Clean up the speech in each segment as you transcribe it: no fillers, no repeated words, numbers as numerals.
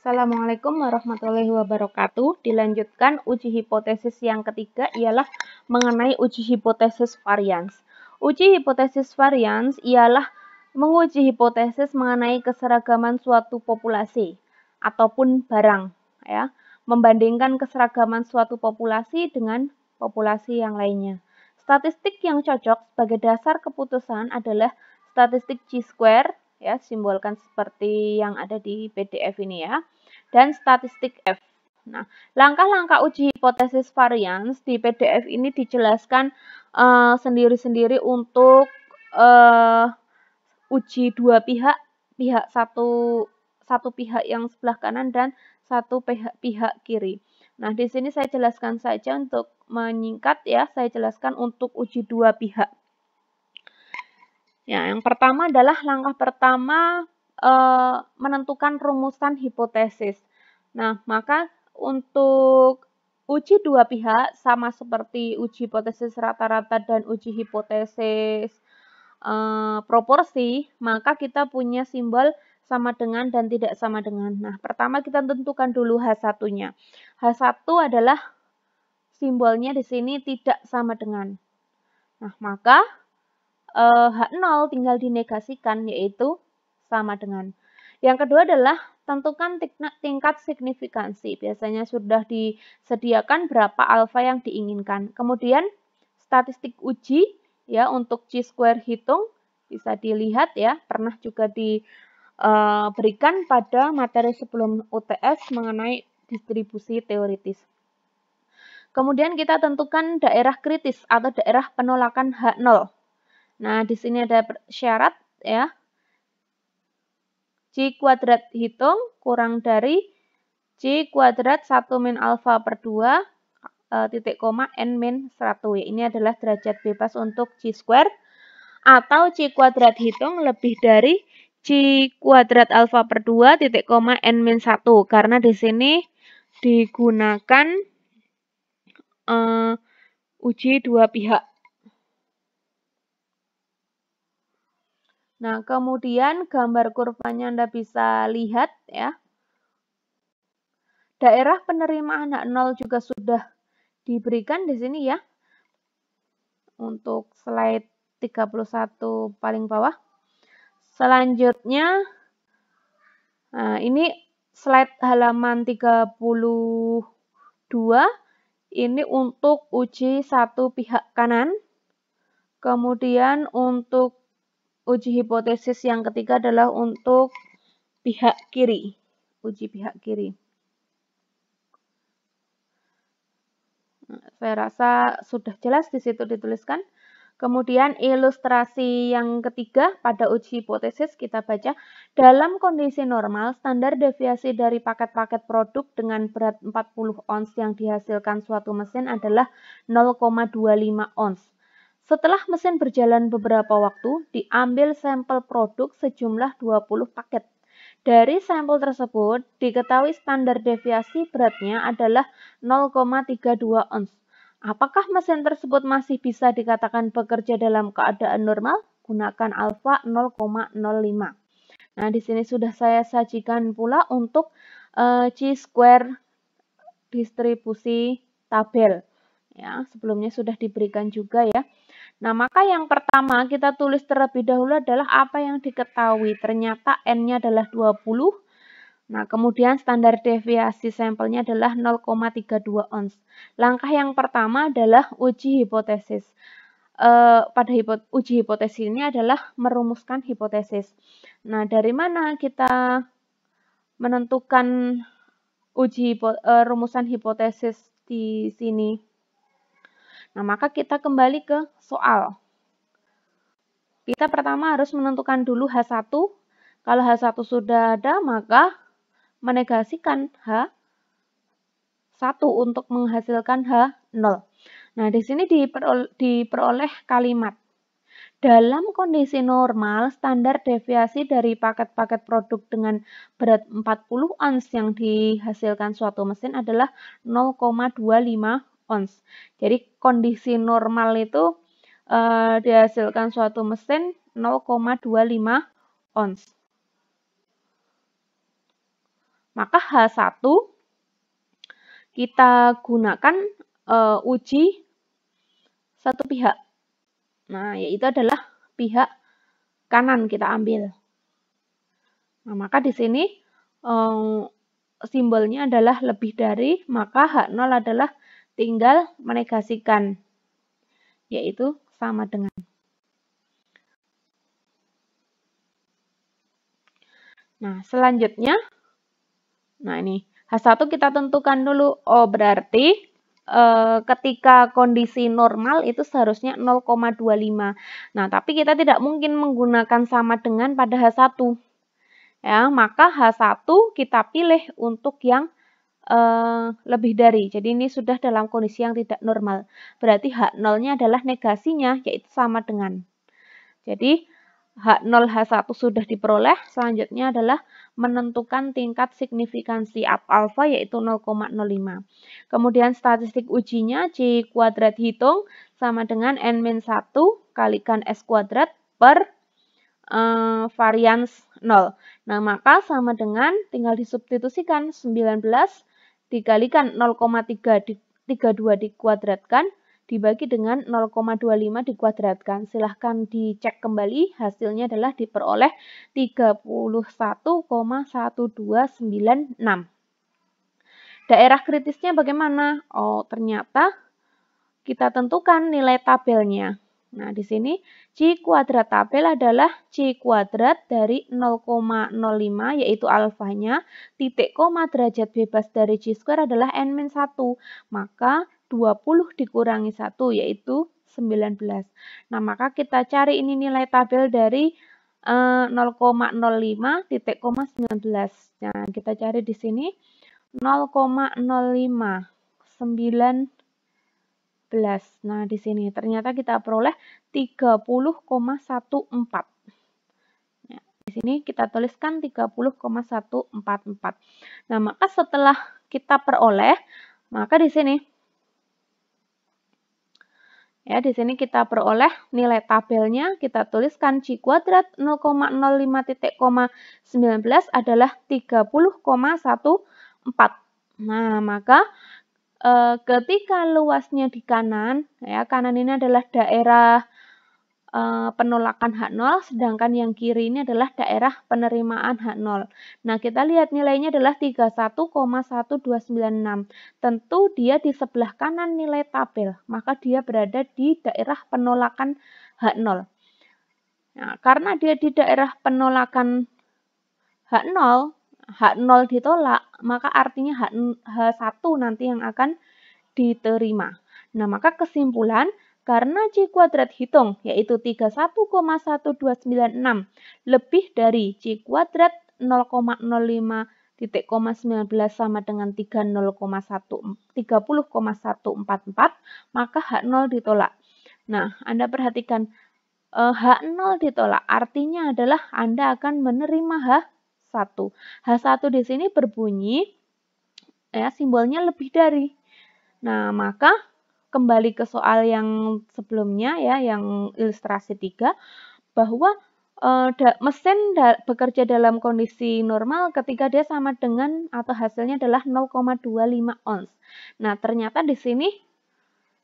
Assalamualaikum warahmatullahi wabarakatuh. Dilanjutkan uji hipotesis yang ketiga ialah mengenai uji hipotesis varians. Uji hipotesis varians ialah menguji hipotesis mengenai keseragaman suatu populasi ataupun barang, ya, membandingkan keseragaman suatu populasi dengan populasi yang lainnya. Statistik yang cocok sebagai dasar keputusan adalah statistik chi-square, ya, simbolkan seperti yang ada di PDF ini ya, dan statistik F. Nah, langkah-langkah uji hipotesis varians di PDF ini dijelaskan sendiri-sendiri untuk uji dua pihak, satu pihak yang sebelah kanan dan satu pihak kiri. Nah, di sini saya jelaskan saja untuk menyingkat ya, saya jelaskan untuk uji dua pihak. Ya, yang pertama adalah langkah pertama menentukan rumusan hipotesis. Nah, maka untuk uji dua pihak sama seperti uji hipotesis rata-rata dan uji hipotesis proporsi, maka kita punya simbol sama dengan dan tidak sama dengan. Nah, pertama kita tentukan dulu H1-nya. H1 adalah simbolnya di sini tidak sama dengan. Nah, maka H0 tinggal dinegasikan, yaitu sama dengan. Yang kedua adalah tentukan tingkat signifikansi. Biasanya sudah disediakan berapa alfa yang diinginkan. Kemudian statistik uji, ya, untuk chi-square hitung bisa dilihat ya, pernah juga diberikan pada materi sebelum UTS mengenai distribusi teoritis. Kemudian kita tentukan daerah kritis atau daerah penolakan H0. Nah, di sini ada syarat ya. C kuadrat hitung kurang dari C kuadrat 1 min alfa per 2 titik koma n min 1. Ini adalah derajat bebas untuk C square. Atau C kuadrat hitung lebih dari C kuadrat alfa per 2 titik koma n min 1. Karena di sini digunakan uji dua pihak. Nah, kemudian gambar kurvanya Anda bisa lihat ya. Daerah penerimaan H0 juga sudah diberikan di sini ya. Untuk slide 31 paling bawah. Selanjutnya, nah ini slide halaman 32. Ini untuk uji satu pihak kanan. Kemudian untuk uji hipotesis yang ketiga adalah untuk pihak kiri, uji pihak kiri. Nah, saya rasa sudah jelas di situ dituliskan. Kemudian ilustrasi yang ketiga pada uji hipotesis kita baca, dalam kondisi normal standar deviasi dari paket-paket produk dengan berat 40 ons yang dihasilkan suatu mesin adalah 0,25 ons. Setelah mesin berjalan beberapa waktu, diambil sampel produk sejumlah 20 paket. Dari sampel tersebut, diketahui standar deviasi beratnya adalah 0,32 ons. Apakah mesin tersebut masih bisa dikatakan bekerja dalam keadaan normal? Gunakan alfa 0,05. Nah, di sini sudah saya sajikan pula untuk chi-square distribusi tabel. Ya, sebelumnya sudah diberikan juga ya. Nah, maka yang pertama kita tulis terlebih dahulu adalah apa yang diketahui. Ternyata N-nya adalah 20. Nah, kemudian standar deviasi sampelnya adalah 0,32 ons. Langkah yang pertama adalah uji hipotesis. Pada uji hipotesis ini adalah merumuskan hipotesis. Nah, dari mana kita menentukan rumusan hipotesis di sini? Nah, maka kita kembali ke soal. Kita pertama harus menentukan dulu H1. Kalau H1 sudah ada, maka menegasikan H1 untuk menghasilkan H0. Nah, di sini diperoleh kalimat. Dalam kondisi normal, standar deviasi dari paket-paket produk dengan berat 40 ons yang dihasilkan suatu mesin adalah 0,25 ons. Jadi kondisi normal itu dihasilkan suatu mesin 0,25 ons. Maka H1 kita gunakan uji satu pihak. Nah, yaitu adalah pihak kanan kita ambil. Nah, maka di sini simbolnya adalah lebih dari, maka H0 adalah tinggal menegasikan, yaitu sama dengan. Nah, selanjutnya, nah ini, H1 kita tentukan dulu. Oh, berarti ketika kondisi normal itu seharusnya 0,25. Nah, tapi kita tidak mungkin menggunakan sama dengan pada H1. Ya, maka H1 kita pilih untuk yang lebih dari. Jadi ini sudah dalam kondisi yang tidak normal. Berarti H0-nya adalah negasinya, yaitu sama dengan. Jadi H0, H1 sudah diperoleh, selanjutnya adalah menentukan tingkat signifikansi alfa yaitu 0,05. Kemudian statistik ujinya C kuadrat hitung sama dengan N-1 kalikan S kuadrat per varians 0. Nah, maka sama dengan tinggal disubstitusikan 19 dikalikan 0,32 dikuadratkan dibagi dengan 0,25 dikuadratkan. Silahkan dicek kembali, hasilnya adalah diperoleh 31,1296. Daerah kritisnya bagaimana? Oh, ternyata kita tentukan nilai tabelnya. Nah, di sini C kuadrat tabel adalah C kuadrat dari 0,05 yaitu alfanya, titik koma derajat bebas dari C square adalah N-1. Maka 20 dikurangi 1 yaitu 19. Nah, maka kita cari ini nilai tabel dari 0,05 titik koma 19. Nah, kita cari di sini 0,05 19. Nah, di sini ternyata kita peroleh 30,14. Ya, di sini kita tuliskan 30,144. Nah, maka setelah kita peroleh, maka di sini ya, di sini kita peroleh nilai tabelnya, kita tuliskan C kuadrat 0,05.19 adalah 30,14. Nah, maka ketika luasnya di kanan, ya kanan ini adalah daerah penolakan H0, sedangkan yang kiri ini adalah daerah penerimaan H0. Nah, kita lihat nilainya adalah 31,1296. Tentu dia di sebelah kanan nilai tabel, maka dia berada di daerah penolakan H0. Nah, karena dia di daerah penolakan H0, H0 ditolak, maka artinya H1 nanti yang akan diterima. Nah, maka kesimpulan, karena C kuadrat hitung, yaitu 31,1296, lebih dari C kuadrat 0,05.19 sama dengan 30,144, maka H0 ditolak. Nah, Anda perhatikan, H0 ditolak, artinya adalah Anda akan menerima H1. H1 di sini berbunyi, ya simbolnya lebih dari. Nah, maka kembali ke soal yang sebelumnya ya, yang ilustrasi 3, bahwa mesin bekerja dalam kondisi normal ketika dia sama dengan atau hasilnya adalah 0,25 ons. Nah, ternyata di sini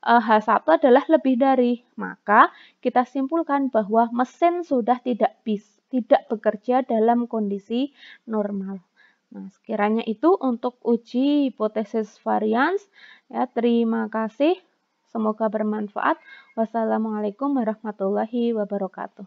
H1 adalah lebih dari. Maka kita simpulkan bahwa mesin sudah tidak bekerja dalam kondisi normal. Nah, sekiranya itu untuk uji hipotesis varians. Ya, terima kasih. Semoga bermanfaat. Wassalamualaikum warahmatullahi wabarakatuh.